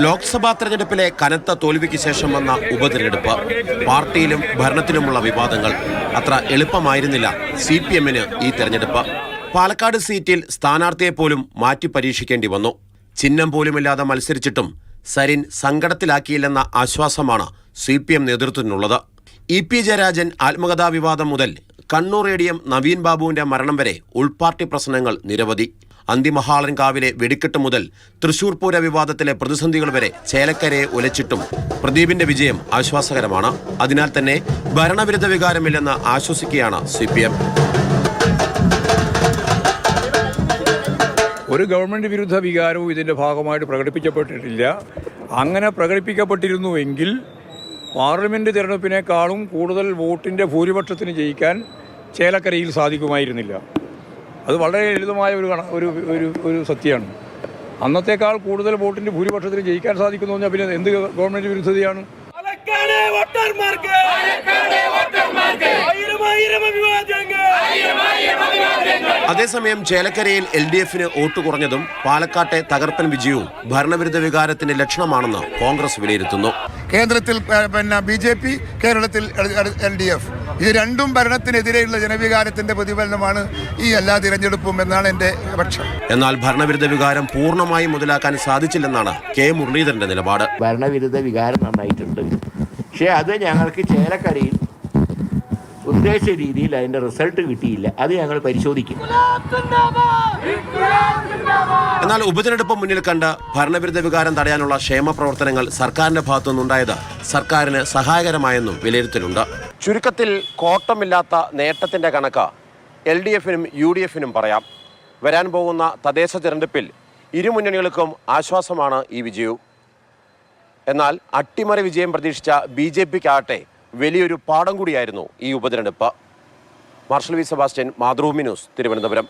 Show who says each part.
Speaker 1: ലോക്സഭാ തെരഞ്ഞെടുപ്പിലെ കനത്ത തോൽവിക്ക് ശേഷം വന്ന ഉപതെരഞ്ഞെടുപ്പ്, പാർട്ടിയിലും ഭരണത്തിലുമുള്ള വിവാദങ്ങൾ. അത്ര എളുപ്പമായിരുന്നില്ല CPM-ന് ഈ തെരഞ്ഞെടുപ്പ്. പാലക്കാട് സീറ്റിൽ സ്ഥാനാർത്ഥിയെ പോലും മാറ്റി പരീക്ഷിക്കേണ്ടി വന്നു. ചിഹ്നം പോലുമില്ലാതെ മത്സരിച്ചിട്ടും സരിൻ സങ്കടത്തിലാക്കിയില്ലെന്ന ആശ്വാസമാണ് CPM നേതൃത്വത്തിനുള്ളത്. EP ജയരാജൻ ആത്മകഥാ വിവാദം മുതൽ കണ്ണൂർ ADM നവീൻ ബാബുവിന്റെ മരണം വരെ ഉൾപാർട്ടി പ്രശ്നങ്ങൾ നിരവധി. അന്തിമഹാളൻകാവിലെ വെടിക്കെട്ട് മുതൽ തൃശൂർ പൂര വിവാദത്തിലെ പ്രതിസന്ധികൾ വരെ ചേലക്കരയെ ഉലച്ചിട്ടും പ്രദീപിന്റെ വിജയം ആശ്വാസകരമാണ്. അതിനാൽ തന്നെ ഭരണവിരുദ്ധ വികാരമില്ലെന്ന് ആശ്വസിക്കുകയാണ് CPM.
Speaker 2: ഒരു ഗവൺമെൻറ് വിരുദ്ധ വികാരവും ഇതിൻ്റെ ഭാഗമായിട്ട് പ്രകടിപ്പിക്കപ്പെട്ടിട്ടില്ല. അങ്ങനെ പ്രകടിപ്പിക്കപ്പെട്ടിരുന്നുവെങ്കിൽ പാർലമെൻറ്റ് തിരഞ്ഞെടുപ്പിനേക്കാളും കൂടുതൽ വോട്ടിൻ്റെ ഭൂരിപക്ഷത്തിന് ജയിക്കാൻ ചേലക്കരയിൽ സാധിക്കുമായിരുന്നില്ല. അത് വളരെ ലളിതമായ ഒരു സത്യമാണ്. അന്നത്തേക്കാൾ കൂടുതൽ വോട്ടിൻ്റെ ഭൂരിപക്ഷത്തിന് ജയിക്കാൻ സാധിക്കുന്നു പറഞ്ഞാൽ പിന്നെ എന്ത് ഗവൺമെൻറ് വിരുദ്ധതയാണ്?
Speaker 1: അതേസമയം ചേലക്കരയിൽ LDF-ന് വോട്ട് കുറഞ്ഞതും പാലക്കാട്ടെ തകർപ്പൻ വിജയവും ഭരണവിരുദ്ധ വികാരത്തിന്റെ ലക്ഷണമാണെന്ന് കോൺഗ്രസ് വിലയിരുത്തുന്നു.
Speaker 3: കേന്ദ്രത്തിൽ BJP, കേരളത്തിൽ LDF, ഇത് രണ്ടും ഭരണത്തിനെതിരെയുള്ള ജനവികാരത്തിന്റെ പ്രതിഫലനമാണ് ഈ എല്ലാ തിരഞ്ഞെടുപ്പും എന്നാണ് എൻ്റെ പക്ഷം.
Speaker 1: എന്നാൽ ഭരണവിരുദ്ധ വികാരം പൂർണ്ണമായി മുതലാക്കാൻ സാധിച്ചില്ലെന്നാണ് K. മുരളീധരന്റെ നിലപാട്.
Speaker 4: ഭരണവിരുദ്ധ വികാരം നന്നായിട്ടുണ്ട്, പക്ഷേ അത് ഞങ്ങൾക്ക് ചേലക്കരയിൽ ഉദ്ദേശിച്ച രീതിയിൽ അതിൻ്റെ റിസൾട്ട് കിട്ടിയില്ല. അത് ഞങ്ങൾ പരിശോധിക്കും.
Speaker 1: എന്നാൽ ഉപതെരഞ്ഞെടുപ്പ് മുന്നിൽ കണ്ട് ഭരണവിരുദ്ധ വികാരം തടയാനുള്ള ക്ഷേമ പ്രവർത്തനങ്ങൾ സർക്കാരിന്റെ ഭാഗത്തുനിന്നുണ്ടായത് സർക്കാരിന് സഹായകരമായെന്നും വിലയിരുത്തലുണ്ട്. ചുരുക്കത്തിൽ കോട്ടമില്ലാത്ത നേട്ടത്തിന്റെ കണക്ക് LDF-നും UDF-നും പറയാം. വരാൻ പോകുന്ന തദ്ദേശ തെരഞ്ഞെടുപ്പിൽ ഇരുമുന്നണികൾക്കും ആശ്വാസമാണ് ഈ വിജയവും. എന്നാൽ അട്ടിമറി വിജയം പ്രതീക്ഷിച്ച BJP-ക്കാകട്ടെ വലിയൊരു പാഠം കൂടിയായിരുന്നു ഈ ഉപതെരഞ്ഞെടുപ്പ്. Marshal V. Sebastian, Mathrubhumi news, Thiruvananthapuram.